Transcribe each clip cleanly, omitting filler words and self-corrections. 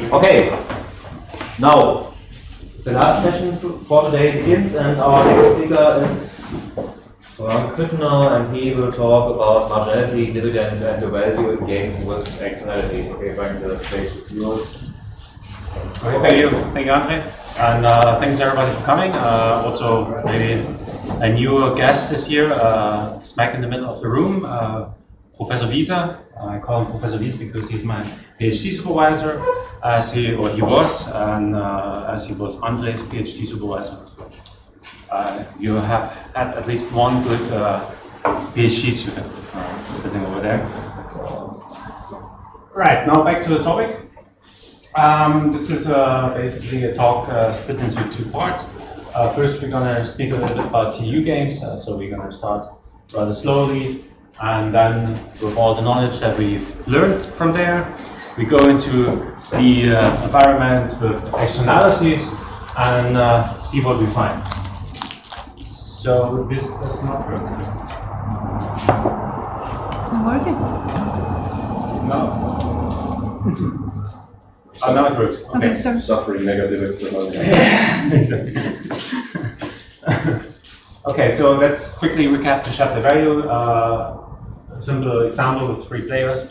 Okay, now the last session for today begins, and our next speaker is Frank Küttner, and he will talk about marginality, dividends, and the value in games with externalities. Okay, Frank, the stage is yours. Okay, thank you, Andre, and thanks everybody for coming. Also, maybe a new guest this year, smack in the middle of the room, Professor Wieser. I call him Professor Wieser because he's my PhD supervisor, as he was, and as he was Andre's PhD supervisor. You have had at least one good PhD student sitting over there. Right, now back to the topic. This is basically a talk split into two parts. First, we're going to speak a little bit about TU games, so we're going to start rather slowly, and then with all the knowledge that we've learned from there, we go into the environment with externalities and see what we find. So this does not work. It's not working? No. Oh, now it works. Okay. Sorry. Suffering negative externality. Yeah, exactly. Okay, so let's quickly recap the Shapley value. A simple example with 3 players.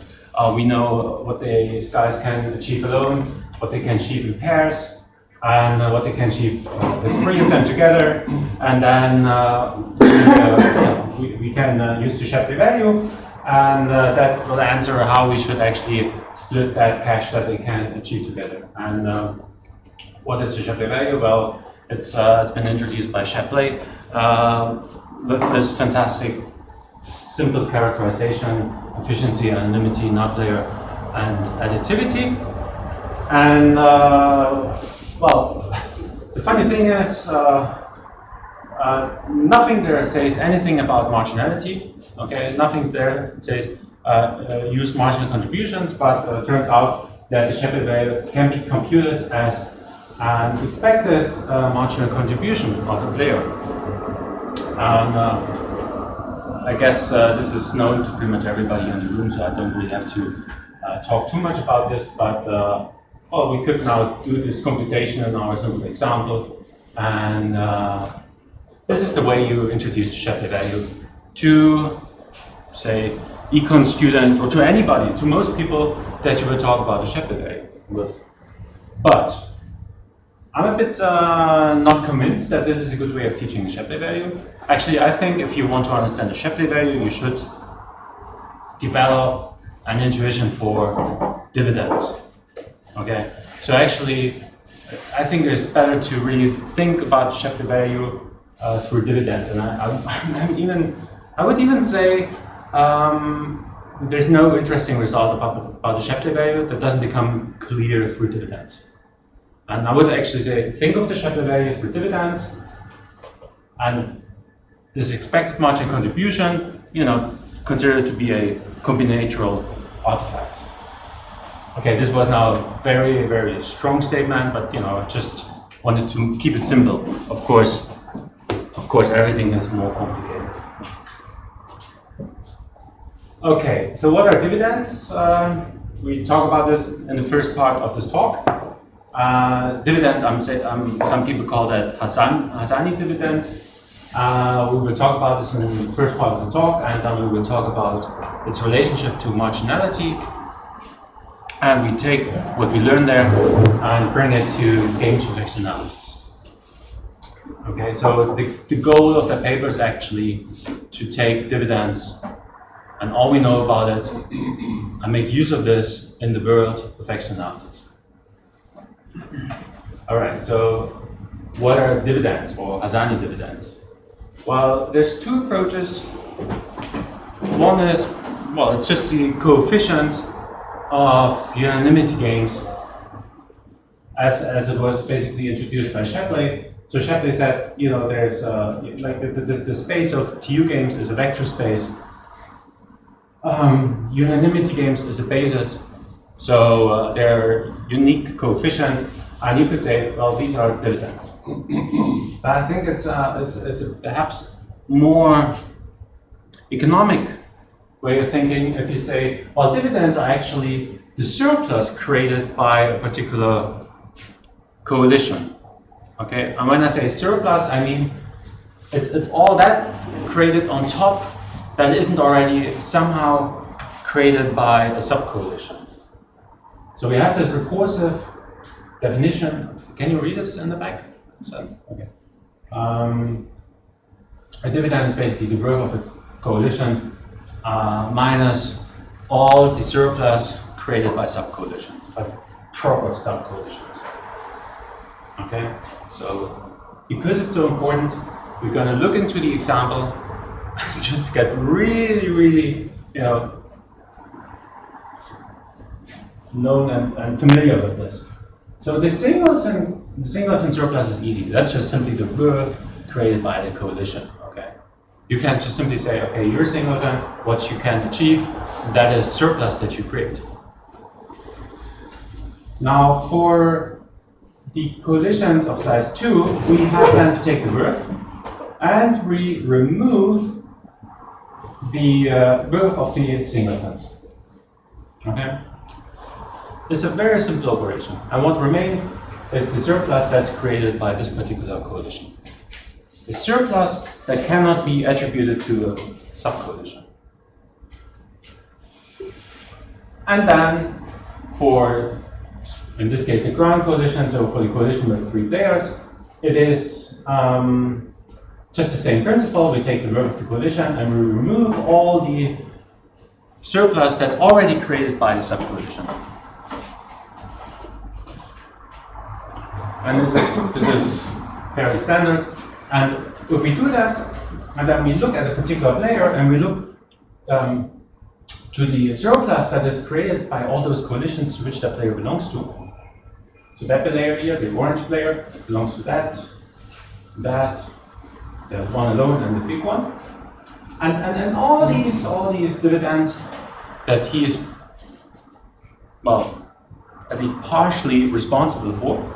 We know what these guys can achieve alone, what they can achieve in pairs, and what they can achieve with 3 of them together. And then we can use the Shapley value, and that will answer how we should actually split that cash that they can achieve together. And what is the Shapley value? Well, it's been introduced by Shapley with this fantastic simple characterization, efficiency, anonymity, null player, and additivity. And well, the funny thing is, nothing there says anything about marginality. Okay, nothing there says use marginal contributions, but it turns out that the Shapley value can be computed as an expected marginal contribution of a player. And I guess this is known to pretty much everybody in the room, so I don't really have to talk too much about this, but well, we could now do this computation in our simple example, and this is the way you introduce the Shapley value to, say, econ students, or to anybody, to most people that you will talk about the Shapley value with. But I'm a bit not convinced that this is a good way of teaching the Shapley value. Actually, I think if you want to understand the Shapley value, you should develop an intuition for dividends. Okay, so actually, I think it's better to really think about Shapley value through dividends, and I would even say there's no interesting result about the Shapley value that doesn't become clear through dividends. And I would actually say, think of the Shapley value through dividends, and this expected margin contribution, consider it to be a combinatorial artifact. Okay, this was now a very, very strong statement, but I just wanted to keep it simple. Of course, everything is more complicated. Okay, so what are dividends? We talk about this in the first part of this talk. Dividends, some people call that Hassani dividend. We will talk about this in the first part of the talk, and then we will talk about its relationship to marginality. And we take what we learned there and bring it to games with externalities. Okay, so the goal of the paper is actually to take dividends and all we know about it and make use of this in the world of externalities. All right, so what are dividends, or Hassani dividends? Well, there's 2 approaches. One is, well, it's just the coefficient of unanimity games as it was basically introduced by Shapley. So Shapley said, there's like the space of TU games is a vector space. Unanimity games is a basis. So they're unique coefficients, and you could say, well, these are dividends. But I think it's a perhaps more economic way of thinking if you say, well, dividends are actually the surplus created by a particular coalition. Okay, and when I say surplus, I mean it's all that created on top that isn't already somehow created by a sub-coalition. So we have this recursive definition. Can you read this in the back? So, okay. A dividend is basically the growth of a coalition minus all the surplus created by sub-coalitions, by proper sub-coalitions. Okay, so because it's so important, we're going to look into the example just to get really, known and familiar with this. So the singleton surplus is easy. That's just simply the growth created by the coalition. Okay, you can just simply say, okay, your singleton, what you can achieve, that is surplus that you create. Now for the coalitions of size 2, we have then to take the growth and we remove the growth of the singletons. Okay? It's a very simple operation, and what remains is the surplus that's created by this particular coalition. The surplus that cannot be attributed to a sub-coalition. And then for, in this case, the ground coalition, so for the coalition with 3 players, it is just the same principle. We take the growth of the coalition and we remove all the surplus that's already created by the sub-coalition. And this is fairly standard. And if we do that, and then we look at a particular player and we look to the surplus that is created by all those coalitions to which that player belongs to. So that player here, the orange player, belongs to that, the one alone and the big one. And all these dividends that he is, well, at least partially responsible for,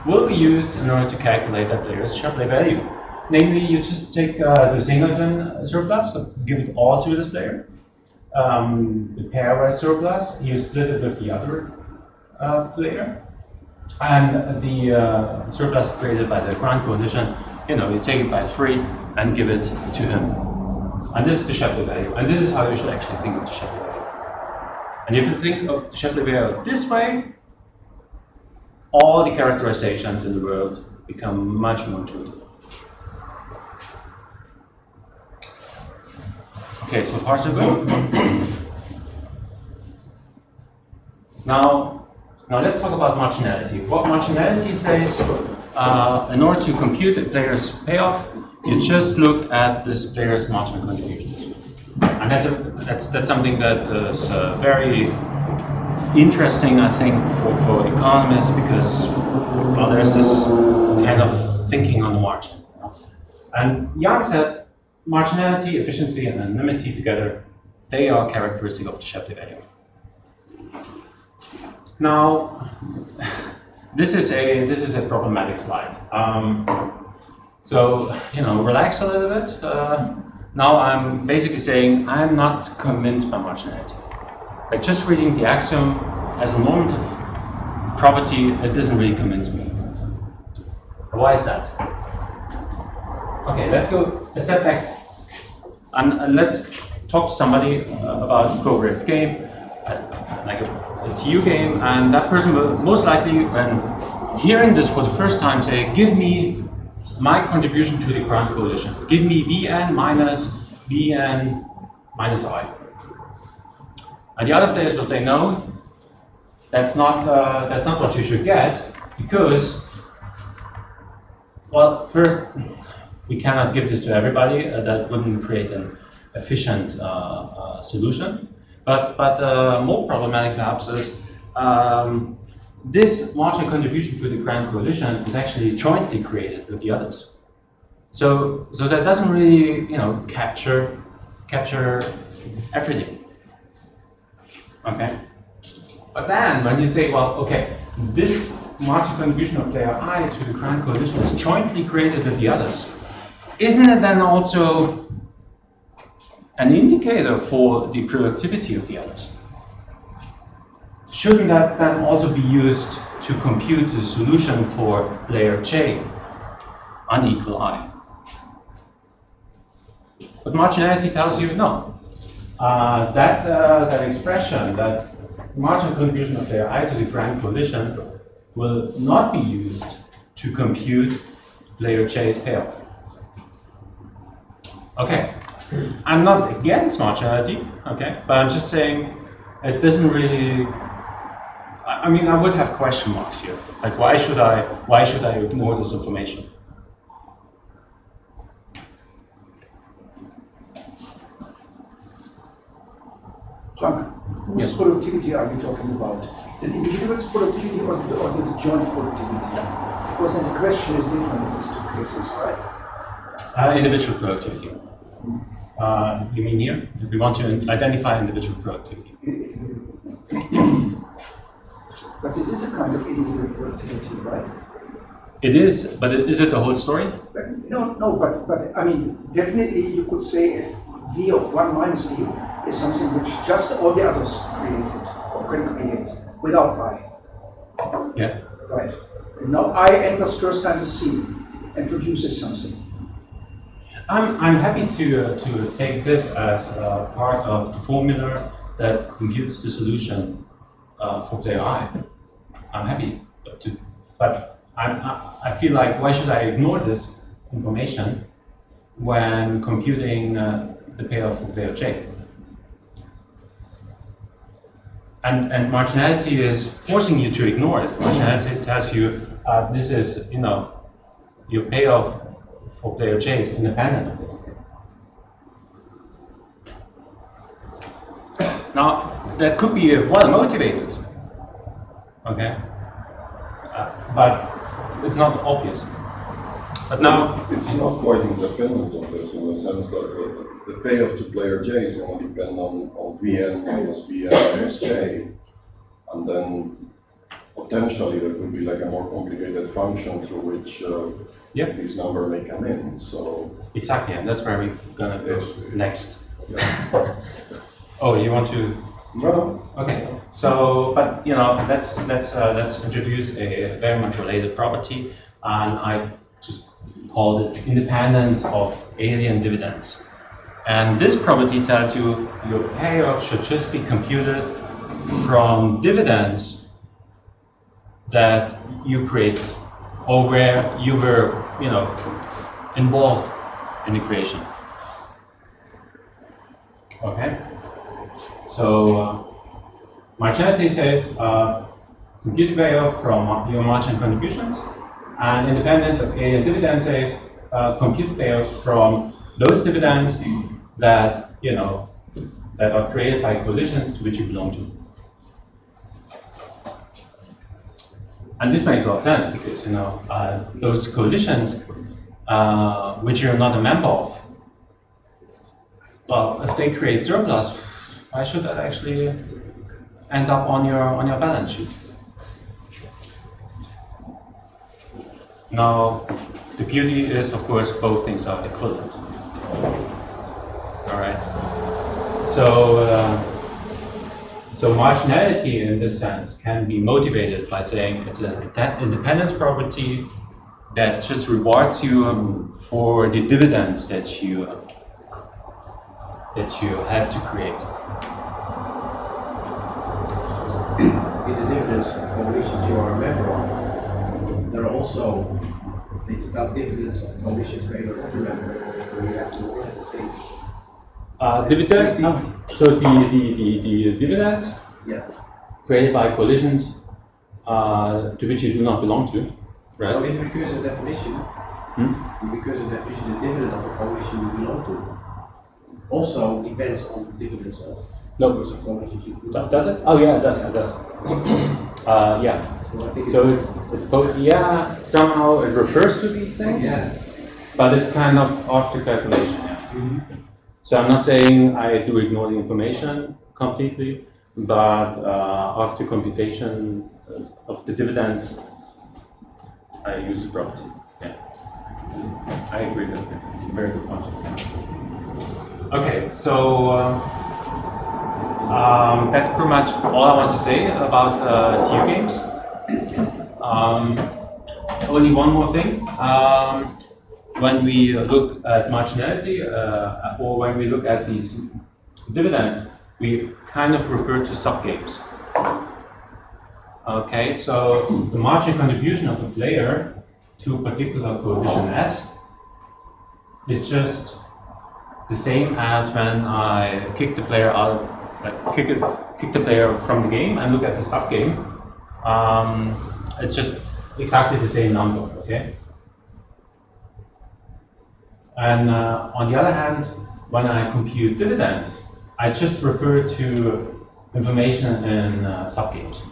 will be used in order to calculate that player's Shapley value. Namely, you just take the singleton surplus, give it all to this player. The pairwise surplus, you split it with the other player. And the surplus created by the ground coalition, you take it by 3 and give it to him. And this is the Shapley value. And this is how you should actually think of the Shapley value. And if you think of the Shapley value this way, all the characterizations in the world become much more intuitive. Okay, so far so good. Now let's talk about marginality. What marginality says, in order to compute a player's payoff, you just look at this player's marginal contributions. And that's something that is very interesting, I think, for economists, because there's this kind of thinking on the margin. And Jan said marginality, efficiency, and anonymity together, they are characteristic of the Shapley value. Now, this is a problematic slide. So relax a little bit. Now I'm basically saying I'm not convinced by marginality. Like just reading the axiom as a normative property, it doesn't really convince me. Why is that? Okay, let's go a step back and let's talk to somebody about a cooperative game, like a TU game, and that person will most likely, when hearing this for the first time, say, give me my contribution to the ground coalition. Give me Vn minus Vn minus I. And the other players will say, no, that's not what you should get, because, well, first, we cannot give this to everybody. That wouldn't create an efficient solution. But more problematic perhaps is this marginal contribution to the grand coalition is actually jointly created with the others. So that doesn't really capture everything. Okay. But then when you say, well, okay, this marginal contribution of player I to the grand coalition is jointly created with the others, isn't it then also an indicator for the productivity of the others? shouldn't that then also be used to compute the solution for layer J, unequal I? But marginality tells you no. That expression, that marginal contribution of layer I to the prime coalition, will not be used to compute layer J's payoff. Okay, I'm not against marginality, okay, but I'm just saying it doesn't really. I mean, I would have question marks here. Like, why should I ignore this information? Frank, whose productivity are you talking about? The individual's productivity or the joint productivity? Because then the question is different in these two cases, right? Individual productivity. You mean here? If we want to identify individual productivity. But this is a kind of individual productivity, right? It is, but is it the whole story? No, but I mean, definitely you could say if V of 1 minus V is something which just all the others created or can create without I. Yeah. Right. And now I enters first time to C and produces something. I'm happy to take this as part of the formula that computes the solution for player I. I'm happy to, but I feel like why should I ignore this information when computing the payoff for player J? And marginality is forcing you to ignore it. Marginality tells you this is, your payoff for player J is independent of this. Now, that could be well motivated, okay? But it's not obvious. But now it's not quite independent of this in the sense that the payoff to player J is going to depend on Vn minus Vn minus J, and then potentially there could be like a more complicated function through which this number may come in. So exactly, and that's where we're gonna go next. Yeah. Oh, you want to? No. Okay. So, but let's introduce a very much related property, and I just called it independence of alien dividends. And this property tells you your payoff should just be computed from dividends that you created, or where you were, involved in the creation. Okay. So marginality says compute the payoff from your margin contributions, and independence of alien dividends says compute the payoffs from those dividends that that are created by coalitions to which you belong to. And this makes a lot of sense because those coalitions which you're not a member of, well, if they create surplus, why should that actually end up on your balance sheet? Now, the beauty is, of course, both things are equivalent. All right. So marginality in this sense can be motivated by saying it's an independence property that just rewards you for the dividends that you had to create. In the dividends of coalitions you are a member of, there are also things about dividends of coalitions where you're not a member, where you have to work the same. Dividend. So the dividends created by coalitions to which you do not belong to, right? So in the recursive definition, the dividend of a coalition you belong to also depends on the dividends of coalitions you belong to. Does it? Oh yeah, it does. It does. Yeah. So it's both. Yeah. Somehow it refers to these things. Yeah. But it's kind of after calculation. Yeah. Mm-hmm. So I'm not saying I do ignore the information completely, but after computation of the dividends, I use the property. Yeah, I agree with you. Very good point. Okay, so That's pretty much all I want to say about TU games. Only one more thing. When we look at marginality, or when we look at these dividends, we kind of refer to subgames. Okay, so the margin contribution of the player to a particular coefficient S is just the same as when I kick the player out, kick the player from the game and look at the subgame. It's just exactly the same number, okay? And on the other hand, when I compute dividends, I just refer to information in subgames.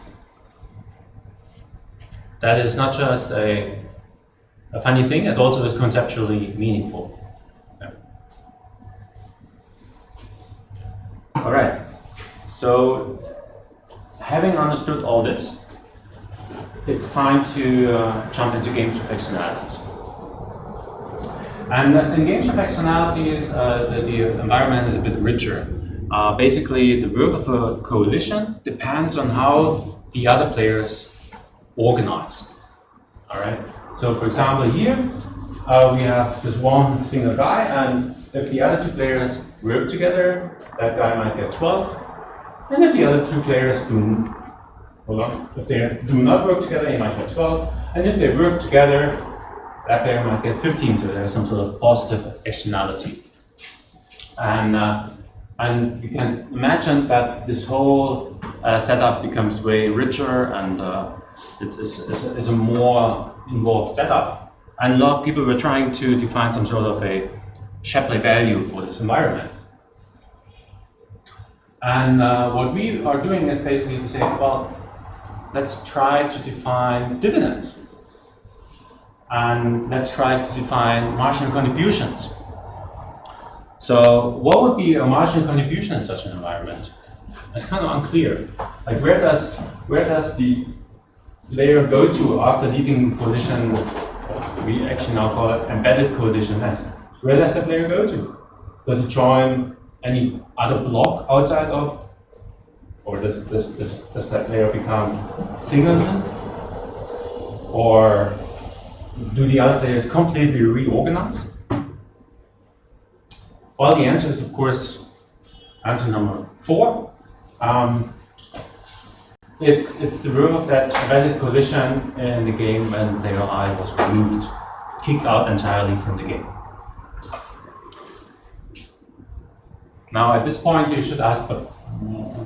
That is not just a funny thing, it also is conceptually meaningful. Okay. All right, so having understood all this, it's time to jump into games of externalities. And in games of externalities, the environment is a bit richer. Basically, the work of a coalition depends on how the other players organize. All right. So, for example, here we have this one single guy, and if the other two players work together, that guy might get 12. And if the other two players if they do not work together, he might get 12. And if they work together, that player might get 15. So there's some sort of positive externality. And you can imagine that this whole setup becomes way richer, and it's a more involved setup. And a lot of people were trying to define some sort of a Shapley value for this environment. And what we are doing is basically to say, well, let's try to define dividends. And let's try to define marginal contributions. So what would be a marginal contribution in such an environment? It's kind of unclear. Like where does the player go to after leaving the coalition? We actually now call it embedded coalition S. Where does the player go to? Does it join any other block outside of, or does that player become singleton? Or do the other players completely reorganize? Well, the answer is, of course, answer number 4. It's the work of that embedded coalition in the game when player I was removed, kicked out entirely from the game. Now, at this point, you should ask, but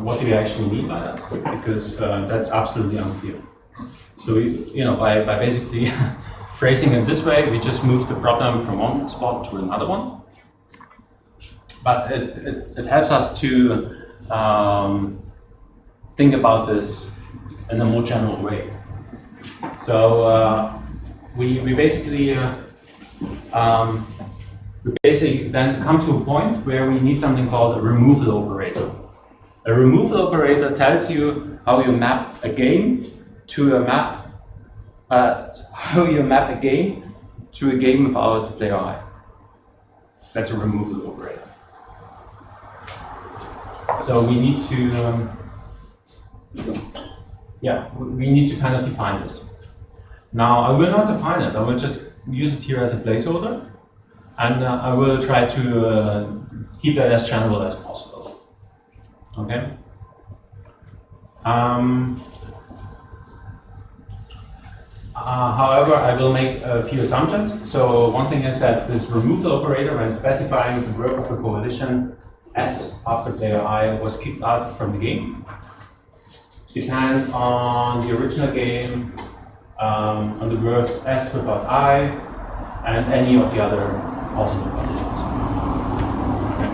what do we actually mean by that? Because that's absolutely unclear. So, by basically phrasing it this way, we just move the problem from one spot to another one. But it helps us to think about this in a more general way. So we basically then come to a point where we need something called a removal operator. A removal operator tells you how you map a game to a map, a game to a game without player I. That's a removal operator. So we need to, we need to kind of define this. Now I will not define it. I will just use it here as a placeholder, and I will try to keep that as general as possible. Okay. However, I will make a few assumptions. So one thing is that this removal operator, when specifying the work of a coalition S after player I was kicked out from the game, depends on the original game, on the verbs S without I, and any of the other possible conditions. Okay.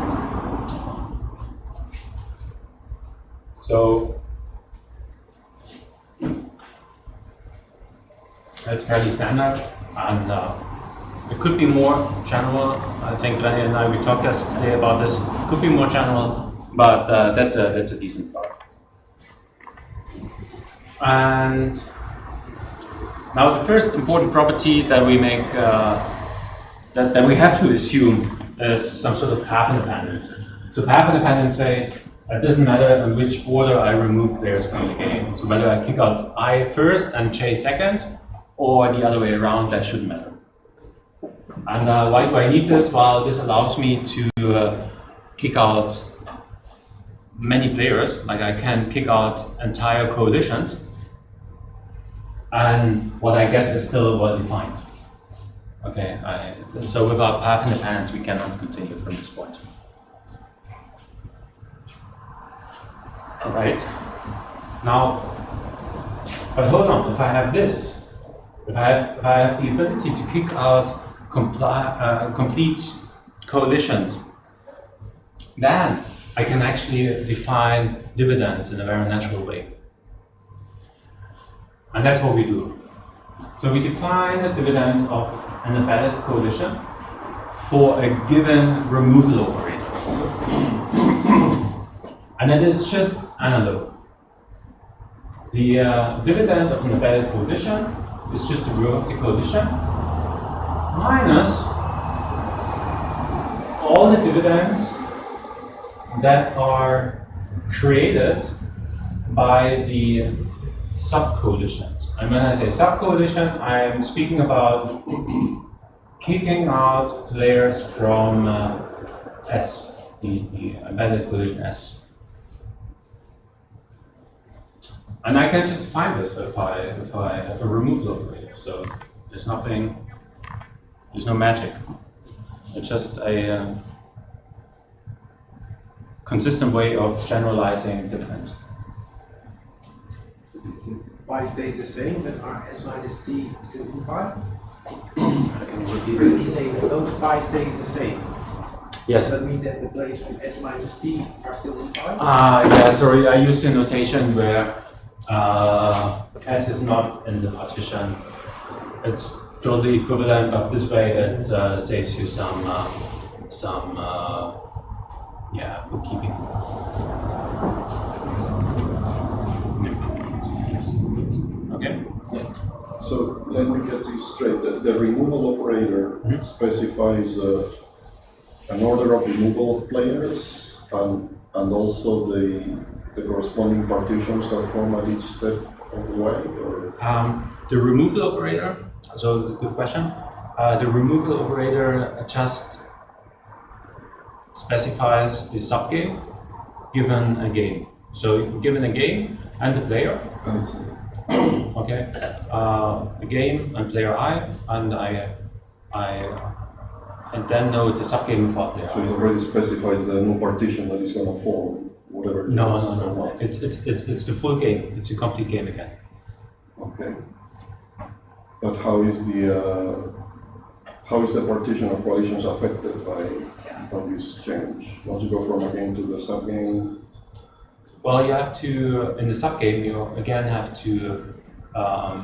So that's fairly standard, and it could be more general. I think Lenny and I, we talked yesterday about this. It could be more general, but that's a decent start. And now the first important property that we make, that we have to assume is some sort of path independence. So path independence says It doesn't matter in which order I remove players from the game. So whether I kick out I first and J second, or the other way around, that shouldn't matter. And why do I need this? Well, this allows me to kick out many players. Like I can kick out entire coalitions, and what I get is still well defined. Okay, so without path independence, we cannot continue from this point. Right. Now, but hold on. If I have this, if I have the ability to kick out complete coalitions, then I can actually define dividends in a very natural way. And that's what we do. So we define the dividends of an embedded coalition for a given removal operator. And it is just analog. The dividend of an embedded coalition is just the growth of the coalition minus all the dividends that are created by the sub-coalitions. And when I say sub-coalition, I'm speaking about kicking out players from S, the embedded coalition S. And I can just find this if I have a removal operator. So there's no magic. It's just a consistent way of generalizing dividends. Pi stays the same, but RS minus T still in pi? I can repeat When it. you say that pi stays the same, Yes. does that mean that the players from S minus T are still in pi? Yeah, sorry, I used a notation where S is not in the partition. It's totally equivalent, but this way it saves you some bookkeeping. Okay. So let me get this straight. The removal operator specifies an order of removal of players and also the corresponding partitions that form at each step of the way? Or? The removal operator, so good question. The removal operator just specifies the subgame given a game. So given a game and the player, I see. okay, a game and player I, and then know the subgame without player So it I. already specifies the new partition that is going to form, whatever. No. It's the full game. It's a complete game again. Okay. But how is the partition of coalitions affected by this change? Once you go from a game to the subgame? Well, you have to, in the subgame, you again have to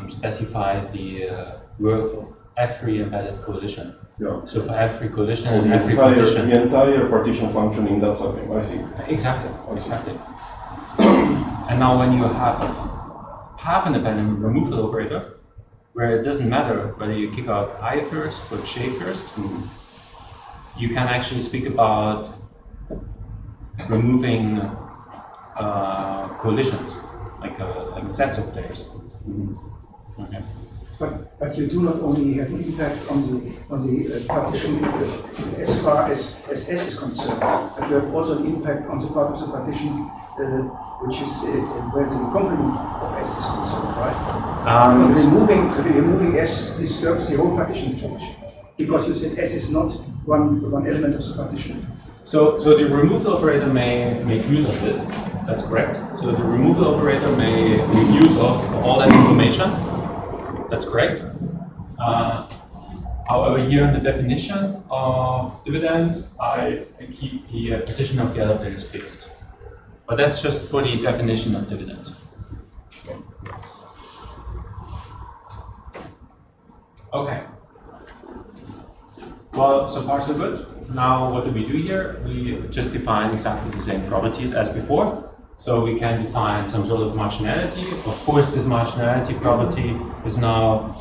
specify the worth of every embedded coalition. Yeah. So for every coalition Oh, and every partition. the entire partition function in that subgame, I see. Exactly. And now when you have half independent removal operator, where it doesn't matter whether you kick out I first or J first, you can actually speak about removing coalitions, like sets of players. Okay. But you do not only have an impact on the partition as far as S is concerned, but you have also an impact on the part of the partition which is where the complement of S is concerned, right? Removing S disturbs the whole partition structure because you said S is not one element of the partition. So the removal operator may make use of this. That's correct. So the removal operator may make use of all that information. That's correct. However, here in the definition of dividends, I keep the partition of the other players fixed. But that's just for the definition of dividends. Okay. Well, so far so good. Now what do we do here? We just define exactly the same properties as before. So we can define some sort of marginality. Of course, this marginality property is now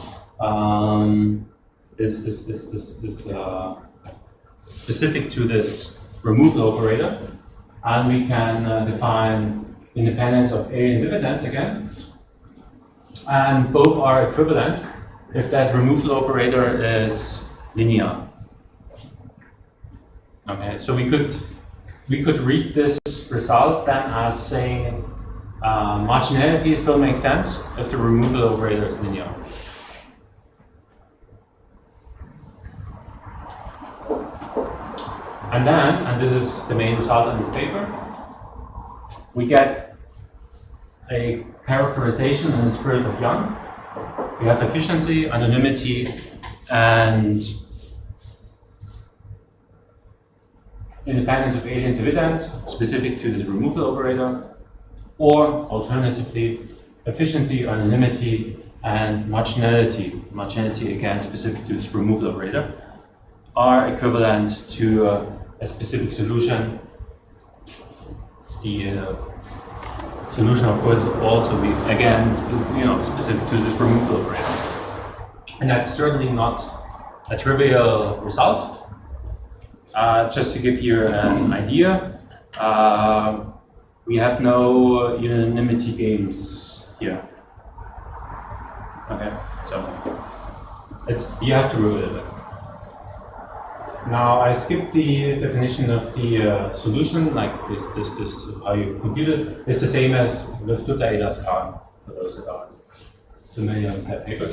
specific to this removal operator. and we can define independence of alien dividends again. And both are equivalent if that removal operator is linear. Okay, so we could read this result then as saying marginality still makes sense if the removal operator is linear. And then, and this is the main result in the paper, we get a characterization in the spirit of Young. We have efficiency, anonymity, and independence of alien dividends specific to this removal operator, or alternatively, efficiency, anonymity, and marginality. Marginality again specific to this removal operator are equivalent to a specific solution. The solution, of course, also be again specific to this removal operator, and that's certainly not a trivial result. Just to give you an idea, we have no unanimity games here. Okay, so you have to rule it. Now I skipped the definition of the solution, like this how you compute it. It's the same as with Dutta-Ada's-Kahn, for those that are familiar with that paper.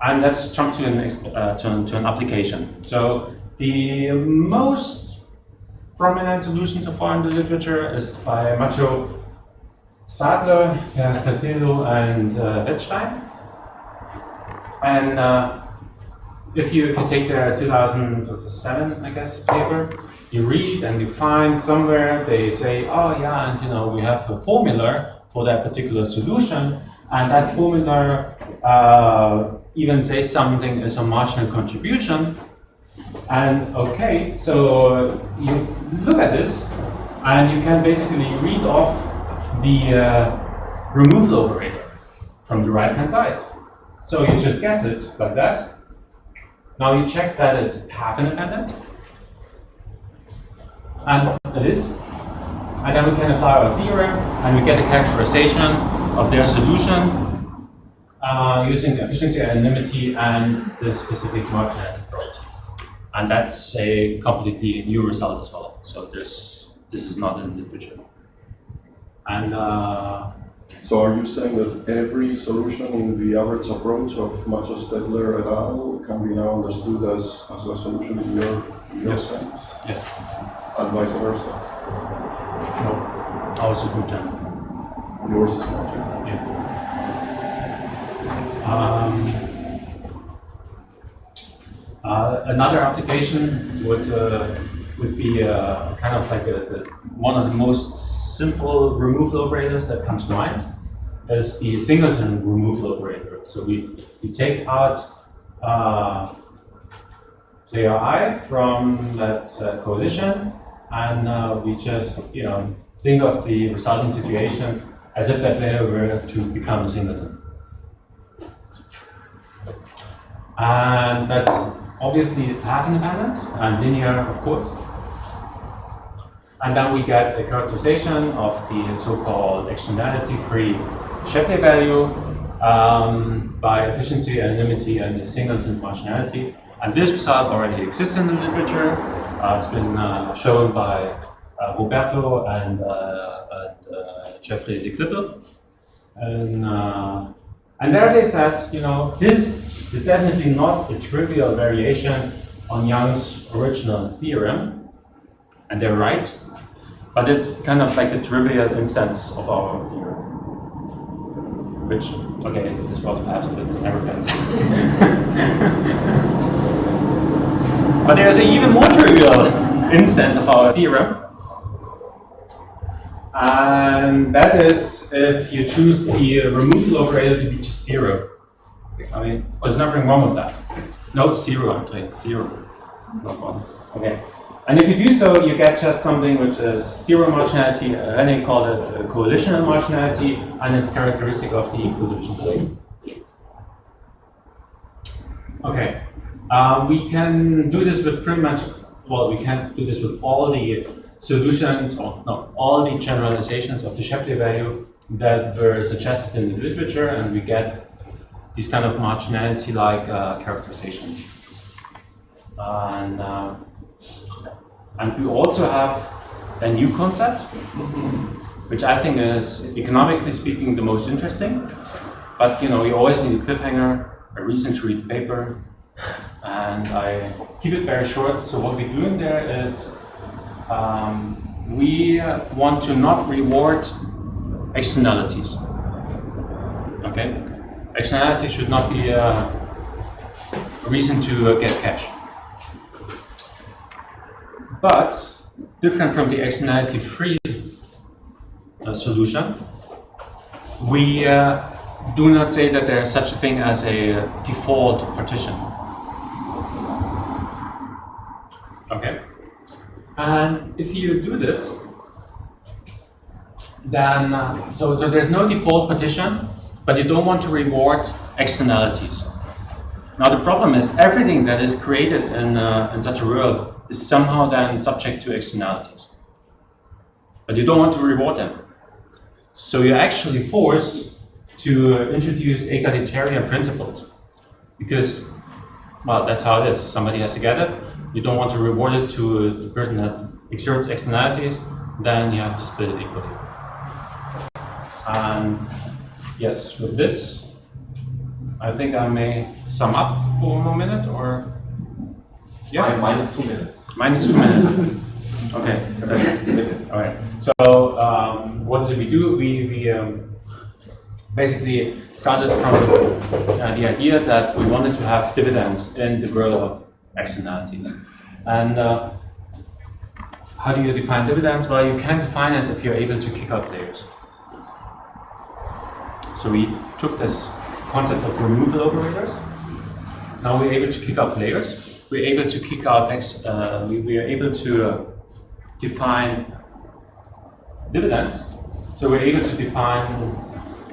And let's jump to an application. So the most prominent solution so far in the literature is by Macho, Stadler, Castillo, and Wettstein. And if you take the 2007, I guess, paper, you read and you find somewhere they say, oh yeah, and we have a formula for that particular solution, and that formula even says something as a marginal contribution. And okay, so you look at this, and you can basically read off the removal operator from the right-hand side. So you just guess it like that. Now you check that it's half independent, and it is. And then we can apply our theorem, and we get a characterization of their solution using efficiency, anonymity, and the specific marginality property. And that's a completely new result as well. So this is not in the literature. And so are you saying that every solution in the average approach of Macho, Stedler et al. Can be now understood as a solution in your sense? yes. And vice versa? No. Ours is good general. Yours is more general. Yeah. Another application would be kind of like one of the most simple removal operators that comes to mind is the singleton removal operator. So we take out player I from that coalition, and we just think of the resulting situation as if that player were to become a singleton. And that's obviously half independent and linear, of course. And then we get a characterization of the so-called externality-free Shapley value by efficiency, anonymity, and the singleton marginality. And this result already exists in the literature. It's been shown by Roberto and Jeffrey de Klippel. And there they said, this is definitely not a trivial variation on Young's original theorem, and they're right, but it's kind of like a trivial instance of our theorem, which, okay, this was perhaps a bit arrogant. But there's an even more trivial instance of our theorem, and that is if you choose the removal operator to be just zero. I mean, there's nothing wrong with that. No, zero, Andre, zero. No problem. Okay. And if you do so, you get just something which is zero marginality. René called it a coalitional marginality, and it's characteristic of the equilibrium plane. Okay. We can do this with pretty much, well, we can do this with all the solutions, or no, all the generalizations of the Shapley value that were suggested in the literature, and we get these kind of marginality-like characterizations. And we also have a new concept, which I think is, economically speaking, the most interesting. But you always need a cliffhanger, a reason to read the paper, and I keep it very short. So what we're doing there is we want to not reward externalities. Okay, externalities should not be a reason to get cash. But different from the externality-free solution, we do not say that there is such a thing as a default partition. Okay, and if you do this, then so there's no default partition, but you don't want to reward externalities. Now the problem is everything that is created in such a world is somehow then subject to externalities, but you don't want to reward them. So you're actually forced to introduce egalitarian principles, because, well, that's how it is. Somebody has to get it. You don't want to reward it to the person that exerts externalities, then you have to split it equally. And yes, with this, I think I may sum up for 1 more minute, or yeah, minus 2 minutes. minus 2 minutes. Okay. All right. So what did we do? We basically started from the idea that we wanted to have dividends in the world of externalities. And how do you define dividends? Well, you can define it if you're able to kick out layers. So we took this concept of removal operators. Now we're able to kick out layers. We're able to kick out we are able to define dividends. So we're able to define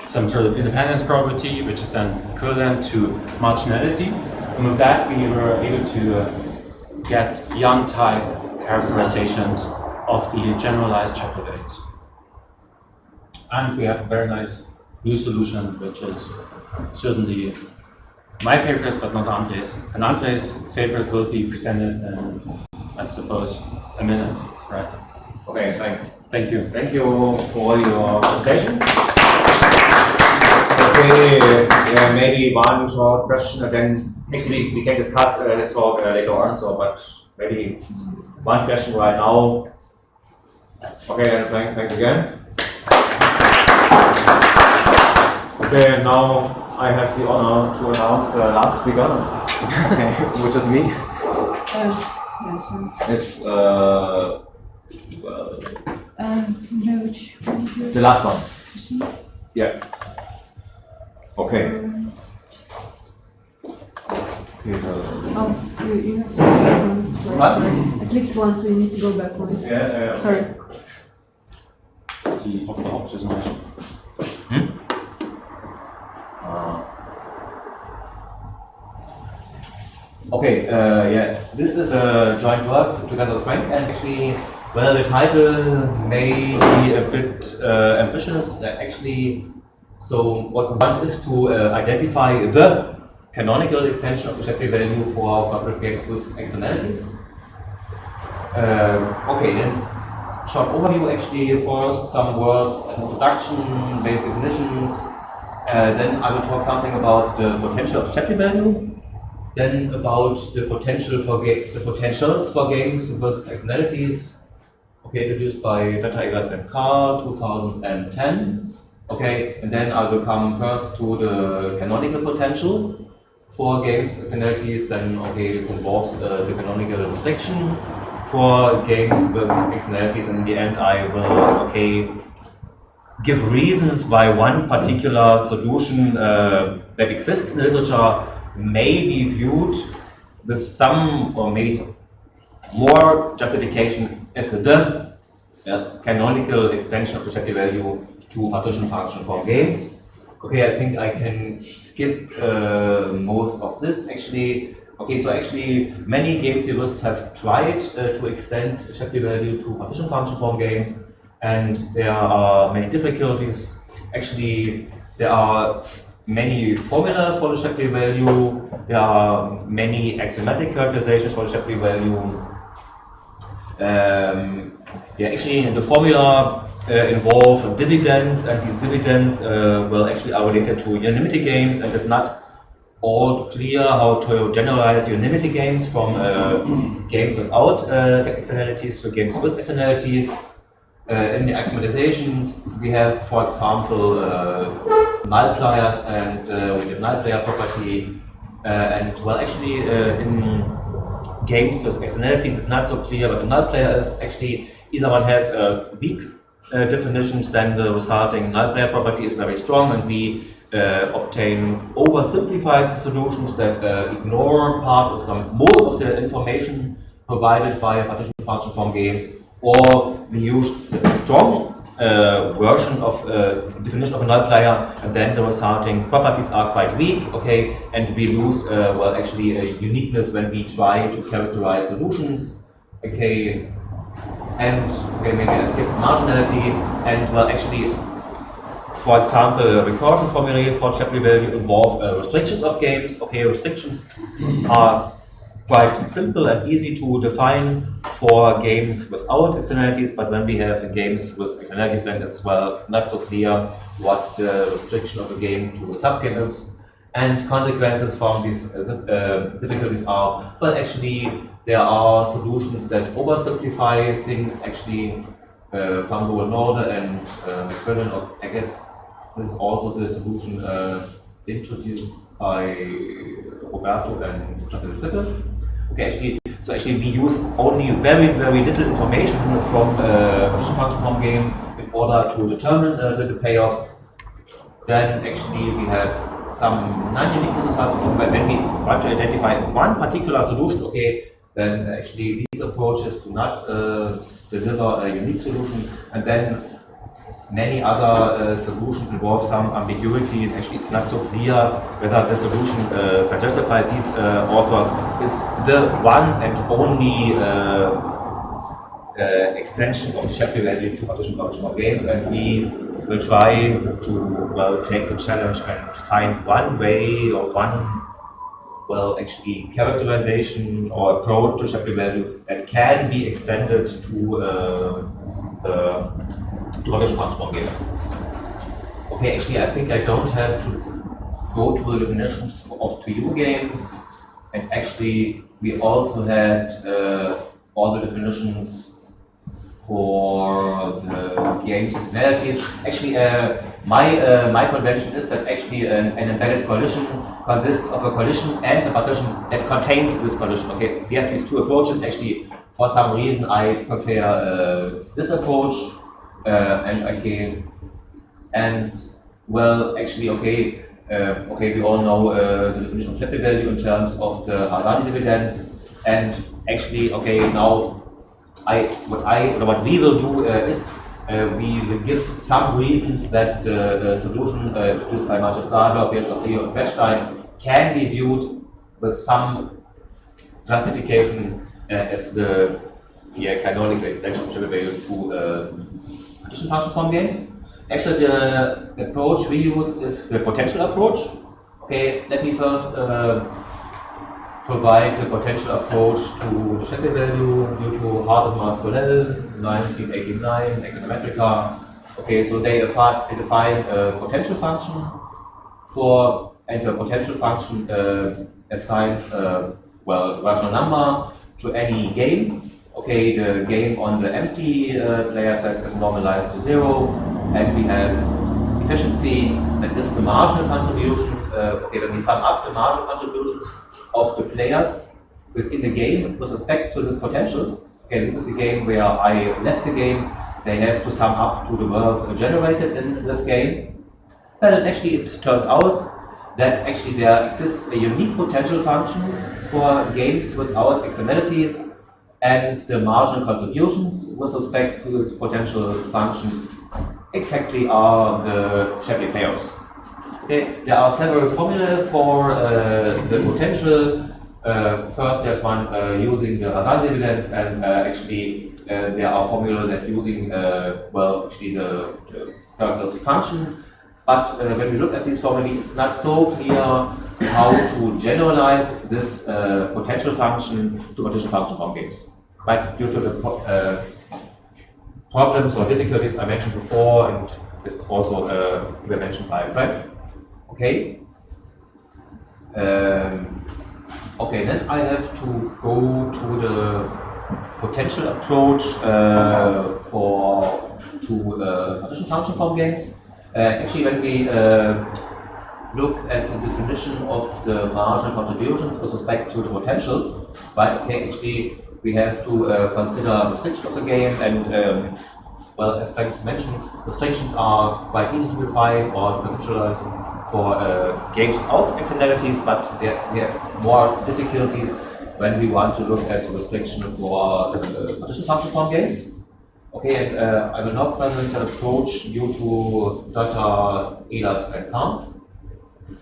some sort of independence property, which is then equivalent to marginality. And with that, we were able to get Young-type characterizations of the generalized Shapley values. And we have a very nice new solution, which is certainly my favorite, but not Andres. And Andres' favorite will be presented in, I suppose, a minute, right? Okay, Thank you. Thank you for your presentation. Okay, yeah, maybe one short question again. Actually, we can discuss this talk later on, so but maybe one question right now. Okay, then thanks again. Okay, now I have the honor to announce the last speaker, okay, which is me. It's the last one. Yeah. Okay. You have to go back one. Sorry. What? I clicked one, so you need to go back one. Yeah. Sorry. Die op de hops is nice. Okay, yeah, this is a joint work together with Frank, and actually, well, the title may be a bit ambitious. Actually, so what we want is to identify the canonical extension of the Shapley value for cooperative games with externalities. Okay, then short overview actually first, some words as introduction, basic definitions. Then I will talk something about the potential of the Shapley value. Then about the potential for potentials for games with externalities. Okay, introduced by Vetter, Eggers and Carr, 2010. Okay, and then I will come first to the canonical potential for games with externalities. Then okay, it involves the canonical restriction for games with externalities, and in the end I will give reasons why one particular solution that exists in literature may be viewed with some or maybe more justification as the canonical extension of the Shapley value to partition function for games. Okay, I think I can skip most of this. Actually, Okay, so actually many game theorists have tried to extend Shapley value to partition function form games, and there are many difficulties. Actually, there are many formula for the Shapley value, there are many axiomatic characterizations for the Shapley value. Yeah, actually the formula involve dividends, and these dividends actually are related to unanimity games, and it's not all clear how to generalize unanimity games from games without externalities to games with externalities. In the axiomatizations, we have, for example, multipliers and with the multiplier property. In games with externalities, it's not so clear what a multiplier is. Actually, either one has a weak definitions, then the resulting multiplier property is very strong, and we obtain oversimplified solutions that ignore most of the information provided by a partition function from games, or we use a strong version of definition of a multiplier, and then the resulting properties are quite weak, okay, and we lose uniqueness when we try to characterize solutions, okay, and maybe I skip marginality, and for example, recursion formulae for Shapley value involve restrictions of games. Okay, restrictions are quite simple and easy to define for games without externalities, but when we have games with externalities, then it's not so clear what the restriction of a game to a subgame is. And consequences from these difficulties are, there are solutions that oversimplify things, from Lower Norde and Quillen, I guess this is also the solution introduced by Roberto and Jacques Triple. Okay, we use only very little information from partition function form game in order to determine the payoffs. Then we have some non-unique results, but when we want to identify one particular solution, okay, then these approaches do not deliver a unique solution, and then many other solutions involve some ambiguity, and it's not so clear whether the solution suggested by these authors is the one and only extension of the Shapley value to partition function of games, and we will try to take the challenge and find one way or one characterization or approach to Shapley value that can be extended to the partition function of games. Okay, I think I don't have to go to the definitions of 2U games, and we also had all the definitions for the games with penalties. My convention is that an embedded collision consists of a collision and a partition that contains this collision. Okay, we have these two approaches. For some reason, I prefer this approach, we all know the definition of Shapley value in terms of the Harsanyi dividends, and now what we will do is we will give some reasons that the solution produced by Marcel Stadler, Pierre Castillo, and Weststein can be viewed with some justification as the canonical extension of Shapley value to partition function form games. The approach we use is the potential approach. Okay, let me first provide the potential approach to the Shapley value due to Hart and Mas-Cornell, 1989, Econometrica. Okay, so they define a potential function and the potential function assigns a rational number to any game. Okay, the game on the empty player set is normalized to 0, and we have efficiency, that is the marginal contribution. When we sum up the marginal contributions of the players within the game with respect to this potential. Okay, this is the game where I left the game. They have to sum up to the worth generated in this game. And it turns out that there exists a unique potential function for games without externalities, and the marginal contributions with respect to this potential function are the Shapley payoffs. Okay, there are several formulae for the potential. First, there's one using the Hazard dividends, and actually there are formulas that using well, actually the characteristic function. But when we look at these formulae, it's not so clear how to generalize this potential function to partition function form games. Right? Due to the problems or difficulties I mentioned before, and it's also were mentioned by Fred. Okay. Okay, then I have to go to the potential approach to partition function form games. Actually, when we look at the definition of the marginal contributions with respect to the potential, right? Okay, actually we have to consider restriction of the game, and well, as Frank mentioned, restrictions are quite easy to define or conceptualize for games without externalities, but we have more difficulties when we want to look at restriction for partition function form games. Okay, and I will now present an approach due to Dr. Ehlers and Kahn.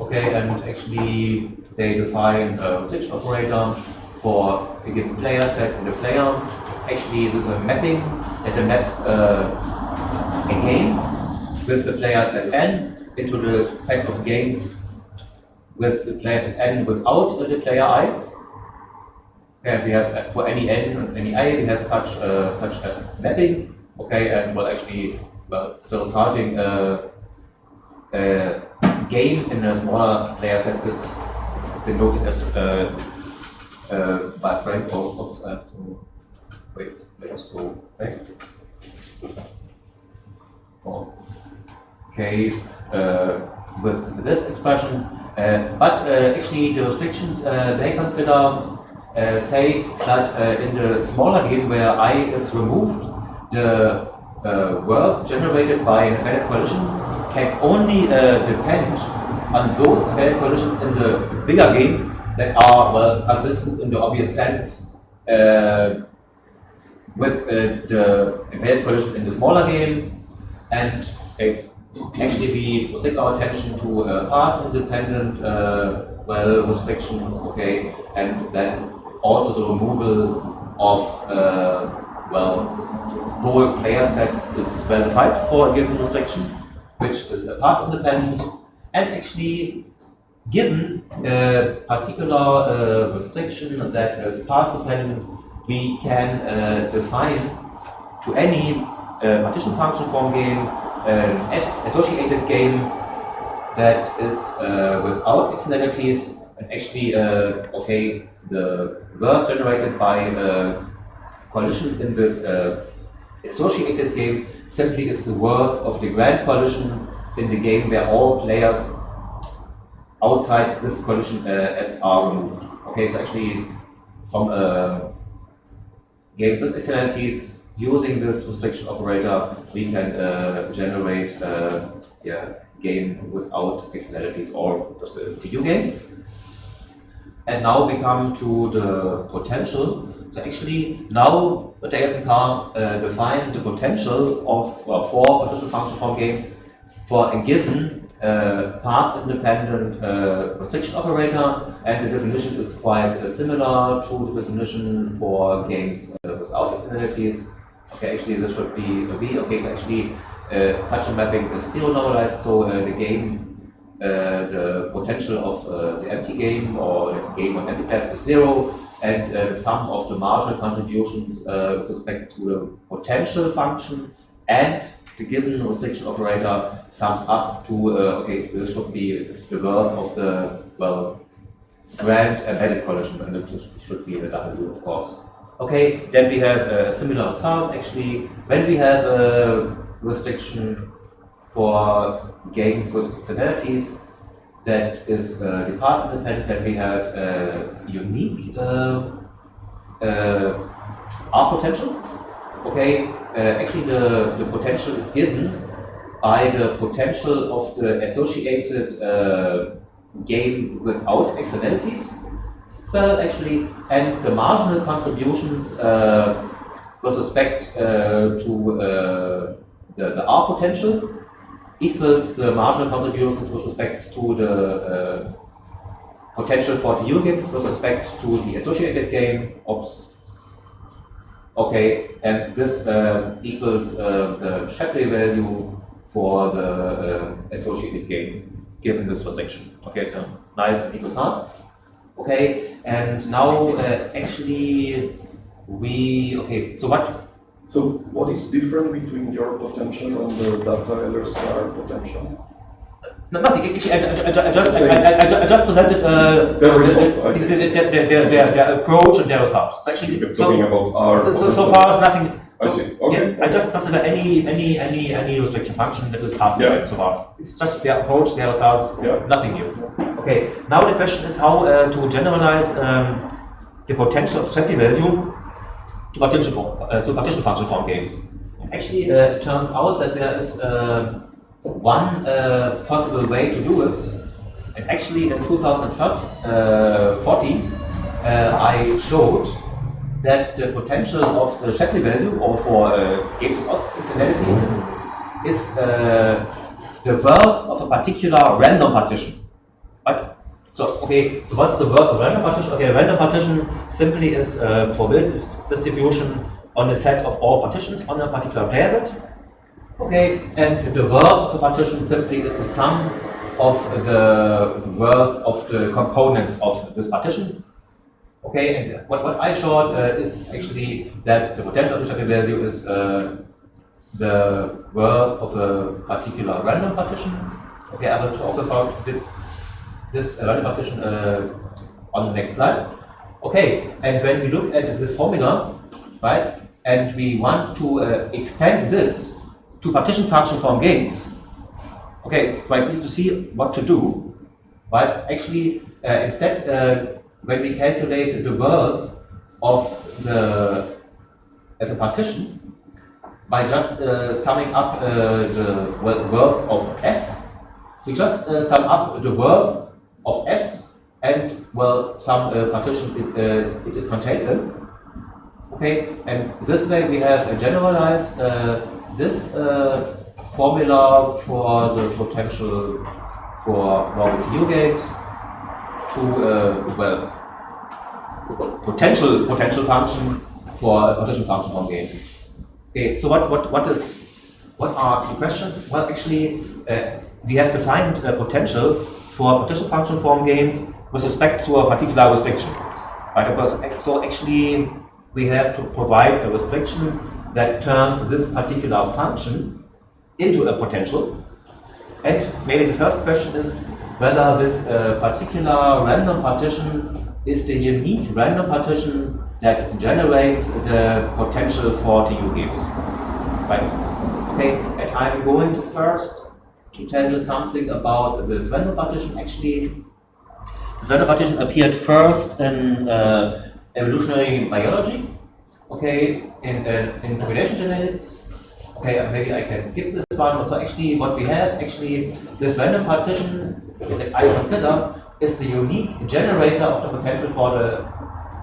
Okay, and actually they define a restriction operator for a given player set in the player. Actually, this is a mapping that maps a game with the player set n into the set of games with the player set n without the player I. Okay, we have for any n and any I, we have such a mapping. Okay, and well, actually, the resulting game in a smaller player set is denoted as by Frank. Oops, I have to wait. Let's go back. Okay, with this expression, but actually the restrictions they consider say that in the smaller game where I is removed, the worth generated by an embedded collision can only depend on those embedded collisions in the bigger game that are well consistent in the obvious sense with the embedded collision in the smaller game, and actually we restrict our attention to path independent well restrictions, okay, and then also the removal of well whole player sets is well defined for a given restriction, which is a path independent, and actually given a particular restriction that is path dependent, we can define to any partition function form game an associated game that is without externalities, and actually okay, the worth generated by collision in this associated game simply is the worth of the grand collision in the game where all players outside this collision S are removed. Okay, so actually from games with externalities, using this restriction operator, we can generate yeah, game without externalities or just a TU game. And now we come to the potential. So actually now Matthias and Kahn define the potential of for partition function form games for a given path independent restriction operator, and the definition is quite similar to the definition for games without externalities. Okay, actually this should be a V. Okay, so actually such a mapping is zero normalized, so the game the potential of the empty game or the game on empty class is zero, and the sum of the marginal contributions with respect to the potential function and the given restriction operator sums up to okay, this should be the worth of the well grand embedded collision, and it should be the W, of course. Okay, then we have a similar result. Actually, when we have a restriction for games with externalities that is the path independent, that we have a unique R potential. Okay, actually the potential is given by the potential of the associated game without externalities. Well, actually, and the marginal contributions with respect to the R potential equals the marginal contributions with respect to the potential for TU gives with respect to the associated game. Oops. Okay, and this equals the Shapley value for the associated game given this restriction. Okay, it's a nice and equal sum. Okay, and now actually so what is different between your potential and the data LR potential? No, nothing. Actually, I just presented the result, their approach and their results. So actually, you're talking about our. So far as nothing. I see. Okay. Yeah, I just consider any restriction function that is passed so far. It's just their approach, their results, nothing new. Okay. Now the question is how to generalize the potential of Shapley value to partition function form games. Actually, it turns out that there is one possible way to do this, and actually in 2014 I showed that the potential of the Shapley value, or for games without externalities, is the worth of a particular random partition. Right? So what's the worth of random partition? Okay, a random partition simply is a probability distribution on a set of all partitions on a particular player set. Okay, and the worth of a partition simply is the sum of the worth of the components of this partition. Okay, and what I showed is actually that the potential of the Shapley value is the worth of a particular random partition. Okay, I will talk about this random partition on the next slide. Okay, and when we look at this formula, right, and we want to extend this to partition function form games, okay, it's quite easy to see what to do, right? Actually, instead, when we calculate the worth of as a partition by just summing up the worth of S, we just sum up the worth of S and some partition it is contained in. Okay, and this way we have generalized this formula for the potential for normal TU games to potential function for a partition function from games. Okay, so what are key questions? Well, actually, we have defined potential for partition function form games with respect to a particular restriction, right? So actually, we have to provide a restriction that turns this particular function into a potential. And maybe the first question is whether this particular random partition is the unique random partition that generates the potential for TU games. Right? Okay, and I'm going to first to tell you something about this random partition. Actually, this random partition appeared first in evolutionary biology. Okay, in population genetics. Okay, maybe I can skip this one. So actually, what we have, this random partition that I consider is the unique generator of the potential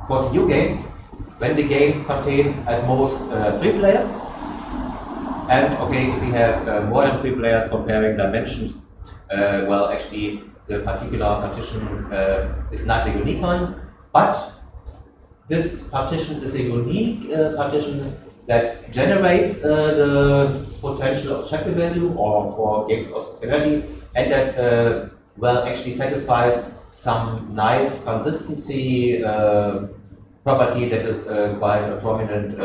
for TU games when the games contain at most 3 players. And okay, if we have more than 3 players comparing dimensions, actually the particular partition is not the unique one, but this partition is a unique partition that generates the potential of Shapley value or for games of finality, and that actually satisfies some nice consistency property that is quite prominent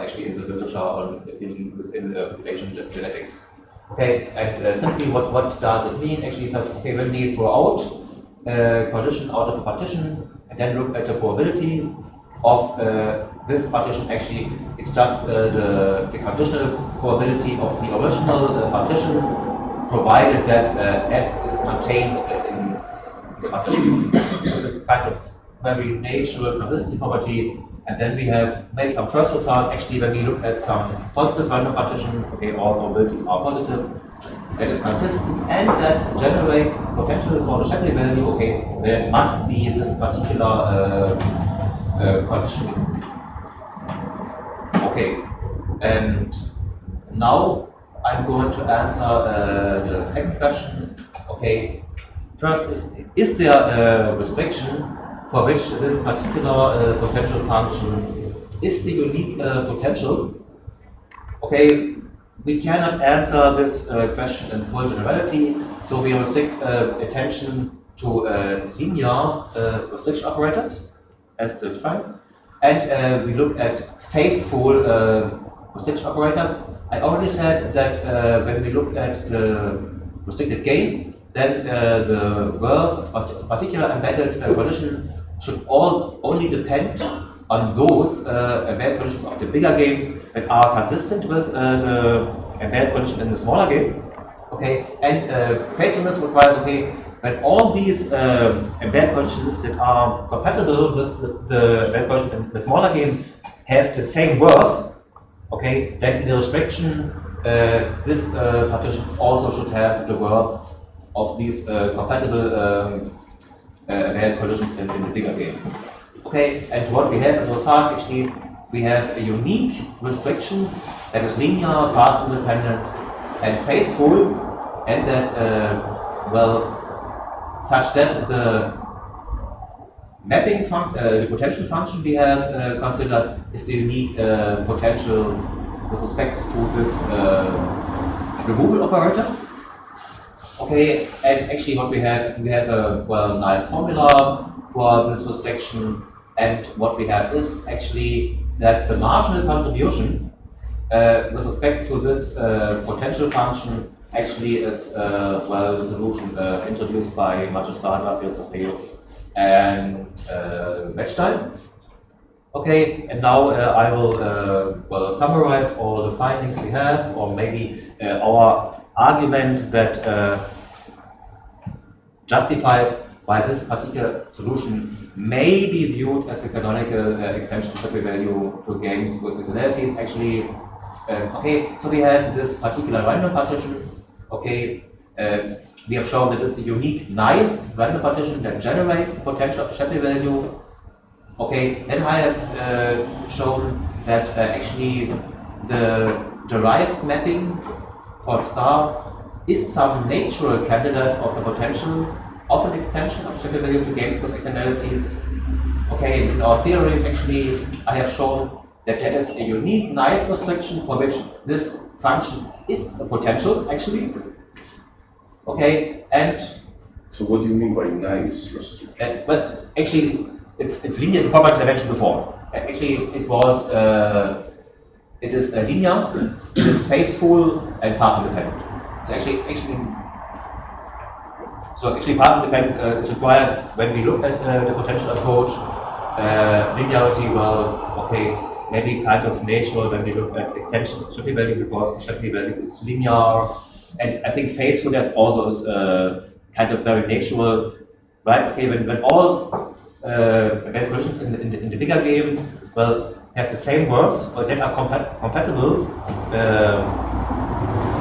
actually in the literature within population genetics. Okay, and simply what does it mean? Actually, it says okay, when we throw out a condition out of a partition and then look at the probability of this partition, actually it's just the conditional probability of the original partition, provided that S is contained in the partition. It's a kind of very natural consistency property. And then we have made some first result. Actually, when we look at some positive random partition, okay, all probabilities are positive, that is consistent, and that generates potential for the Shapley value. Okay, there must be this particular condition. Okay, and now I'm going to answer the second question. Okay, First, is there a restriction for which this particular potential function is the unique potential? Okay, we cannot answer this question in full generality, so we restrict attention to linear restriction operators as defined, and we look at faithful restriction operators. I already said that when we look at the restricted game, then the worth of particular embedded condition should only depend on those embedded conditions of the bigger games that are consistent with the embedded condition in the smaller game. Okay, and faithfulness requires, okay, when all these embedded conditions that are compatible with the embedded condition in the smaller game have the same worth, okay, then in the restriction, this partition also should have the worth of these compatible embedded conditions in the bigger game. Okay, and what we have as a result, actually, we have a unique restriction that is linear, path independent, and faithful, and that, well, such that the mapping the potential function we have considered is the unique potential with respect to this removal operator. Okay, and actually what we have a nice formula for this restriction, and what we have is actually that the marginal contribution with respect to this potential function actually is the solution introduced by Magistrada, Castello, and Wettstein. Okay, and now I will summarize all the findings we have, or maybe our argument that justifies why this particular solution may be viewed as a canonical extension of Shapley value to games with reasonabilities. Actually, okay, so we have this particular random partition. Okay, we have shown that it's a unique, nice random partition that generates the potential of Shapley value. Okay, then I have shown that actually the derived mapping for star is some natural candidate of the potential of an extension of Shapley value to games with externalities. Okay, in our theory, actually, I have shown that there is a unique, nice restriction for which this function is a potential, actually. Okay, and so what do you mean by nice restriction? But actually, it's linear. The properties I mentioned before. Actually, it is linear, it is faithful, and path independent. So actually, path independence is required when we look at the potential approach. Linearity, well, okay, it's maybe kind of natural when we look at extensions of Shapley value, because the Shapley value is linear, and I think faithfulness also is kind of very natural, right? Okay, when all embedded conditions in the bigger game, well, have the same words or that are compatible.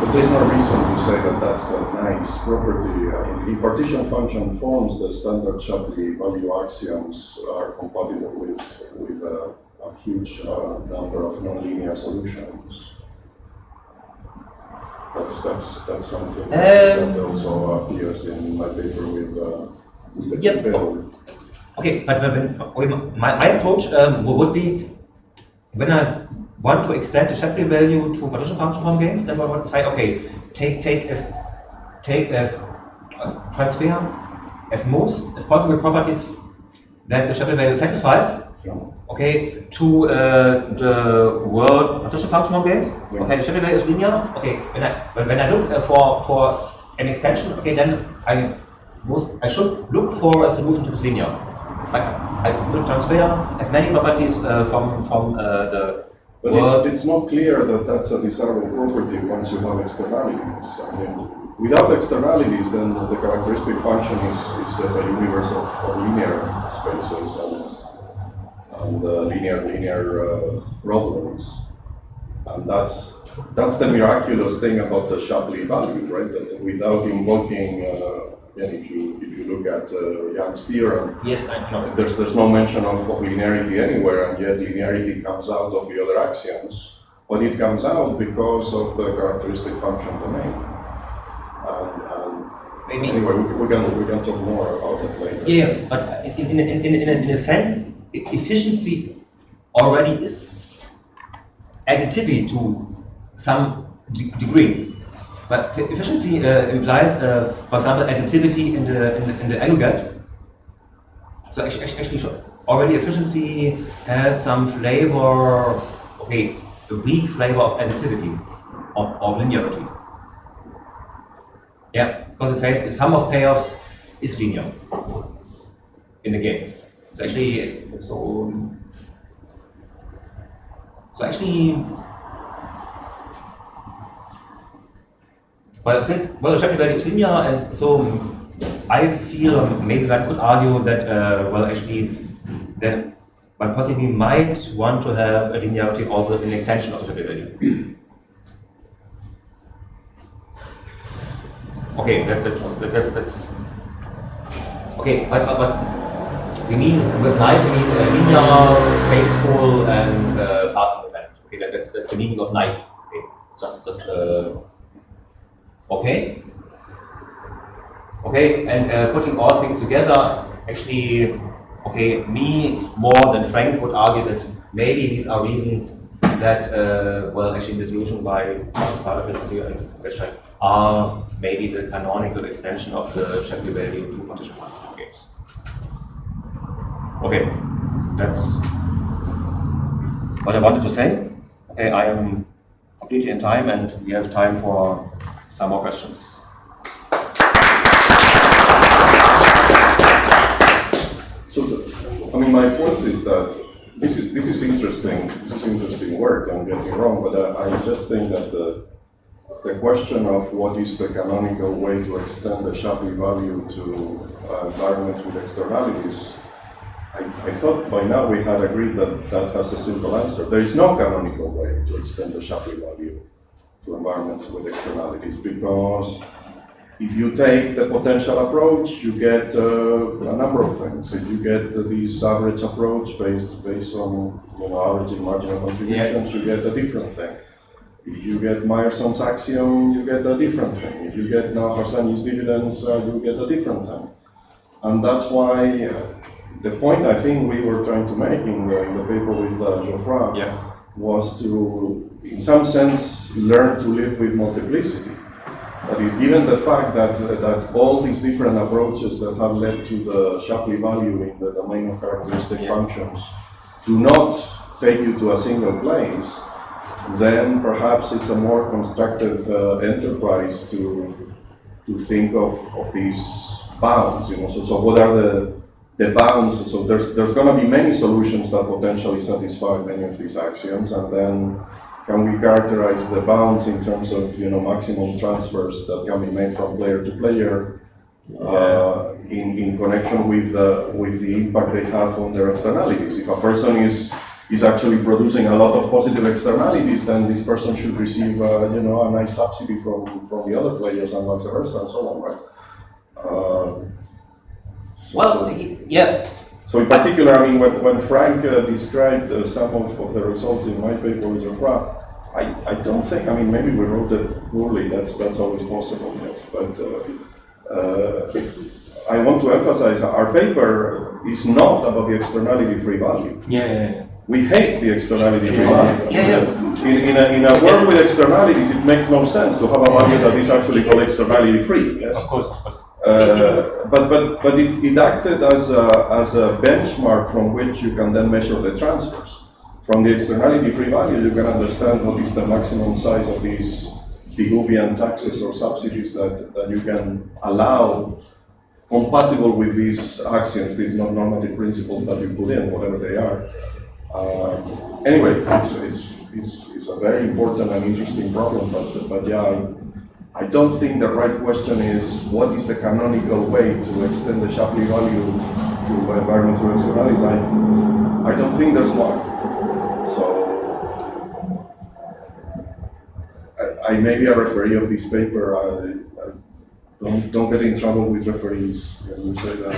But there's no reason to say that that's a nice property. I mean, the partition function forms the standard Shapley value axioms are compatible with a huge number of nonlinear solutions. That's something that also appears in my paper with the Bill. Okay, but my approach would be, when I want to extend the Shapley value to partition function from games, then I would say, okay, take as transfer as most as possible properties that the Shapley value satisfies. Yeah. Okay, to the world partition function from games. Yeah. Okay, the Shapley value is linear. Okay, when I look for an extension, okay, then I should look for a solution to this linear. Like I will transfer as many properties from the But world. it's not clear that that's a desirable property once you have externalities. I mean, without externalities, then the characteristic function is just a universe of linear spaces and linear problems. And that's the miraculous thing about the Shapley value, right? That without invoking, if you look at Young's theorem, Yes, I know. there's no mention of linearity anywhere, and yet linearity comes out of the other axioms. But it comes out because of the characteristic function domain. And maybe. Anyway, we can talk more about that later. Yeah, but in a sense, efficiency already is additivity to some degree. But efficiency implies, for example, additivity in the aggregate. So actually, already efficiency has some flavor. Okay, the weak flavor of additivity, of linearity. Yeah, because it says the sum of payoffs is linear in the game. So actually, well, since the Shapley value is linear, and so I feel maybe one could argue that then one possibly might want to have a linearity also in the extension of the Shapley value. Okay, that's okay, but we mean with nice we mean linear, faithful, and passing event. Okay, that's the meaning of nice. Okay, just okay. Okay, and putting all things together, actually, okay, me more than Frank would argue that maybe these are reasons that, well, actually, the solution by partition question are maybe the canonical extension of the Shapley value to partition function games. Okay, that's what I wanted to say. Okay, I am completely in time, and we have time for some more questions. So, I mean, my point is that this is interesting. This is interesting work. Don't get me wrong, but I just think that the question of what is the canonical way to extend the Shapley value to environments with externalities, I thought by now we had agreed that that has a simple answer. There is no canonical way to extend the Shapley value to environments with externalities, because if you take the potential approach, you get a number of things. If you get this average approach based on averaging marginal contributions, you get a different thing. If you get Meyerson's axiom, you get a different thing. If you get now Harsanyi's dividends, you get a different thing. And that's why the point I think we were trying to make in the paper with Geoffroy was to, in some sense, learn to live with multiplicity. That is, given the fact that all these different approaches that have led to the Shapley value in the domain of characteristic functions do not take you to a single place, then perhaps it's a more constructive enterprise to think of these bounds. So what are the bounds? So there's going to be many solutions that potentially satisfy many of these axioms, and then can we characterize the bounds in terms of maximum transfers that can be made from player to player in connection with the impact they have on their externalities? If a person is actually producing a lot of positive externalities, then this person should receive a nice subsidy from the other players, and vice versa, and so on, right? So in particular, I mean, when Frank described some of the results in my paper with Geoffroy, I don't think, I mean, maybe we wrote it poorly, that's always possible, yes, but I want to emphasize our paper is not about the externality free value. We hate the externality free value. In a world with externalities, it makes no sense to have a value that is actually called externality free. Yes? Of course. But it acted as a benchmark from which you can then measure the transfers. From the externality free value, you can understand what is the maximum size of these Pigouvian taxes or subsidies that you can allow compatible with these axioms, these non-normative principles that you put in, whatever they are. Anyway, it's a very important and interesting problem, but yeah, I don't think the right question is what is the canonical way to extend the Shapley value to environments with externalities. I don't think there's one. So I may be a referee of this paper. Don't get in trouble with referees when you say that.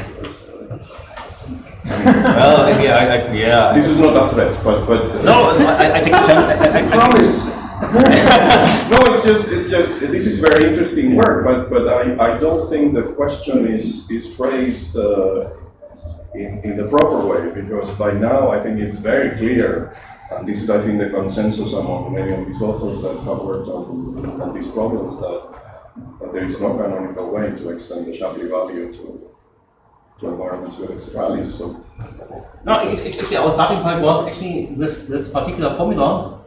Well, yeah. This is not a threat, but no, I think it's a promise. No, it's just, this is very interesting work, but I don't think the question is phrased in the proper way, because by now I think it's very clear, and this is, I think, the consensus among many of these authors that have worked on these problems, that there is no canonical way to extend the Shapley value to environments with externalities. So, no, actually, our starting point was actually this particular formula.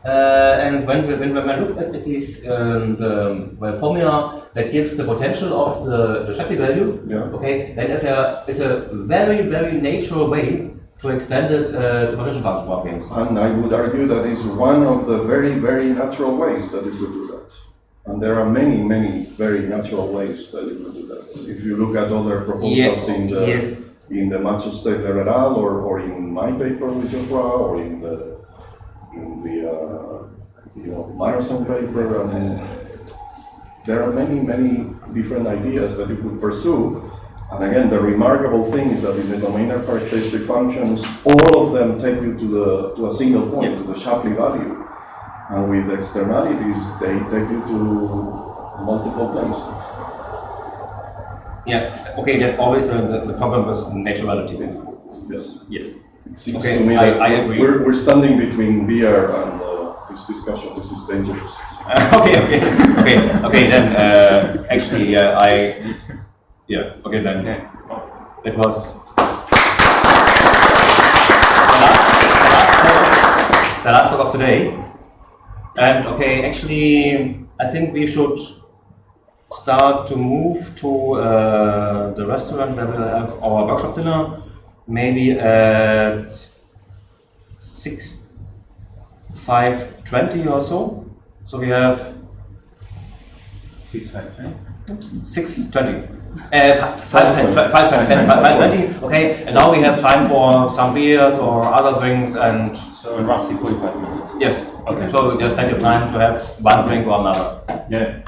And when I looked at this the formula that gives the potential of the Shapley value, okay, then it's a very, very natural way to extend it to partition function problems. And I would argue that is one of the very, very natural ways that you could do that. And there are many, many very natural ways that you could do that. If you look at other proposals in the Macho-Stegler et al., or in my paper with Geoffroy, or in the Marathon paper, and there are many, many different ideas that you could pursue. And again, the remarkable thing is that in the domain of characteristic functions, all of them take you to a single point, to the Shapley value. And with externalities, they take you to multiple places. Yeah, okay, that's always the problem with natural relativity. Yes. Yes. It seems Okay, to me I that agree. we're standing between beer and this discussion. This is dangerous. Okay, then, actually, okay, then, that was the last talk of today. And okay, actually, I think we should start to move to the restaurant where we'll have our workshop dinner, maybe at 5:20 or so. So we have 6:20. 6:20. 5:20. Okay, and now we have time for some beers or other drinks, and So in roughly 45 minutes. yes. Okay. So there's plenty of time to have one drink or another. Yeah.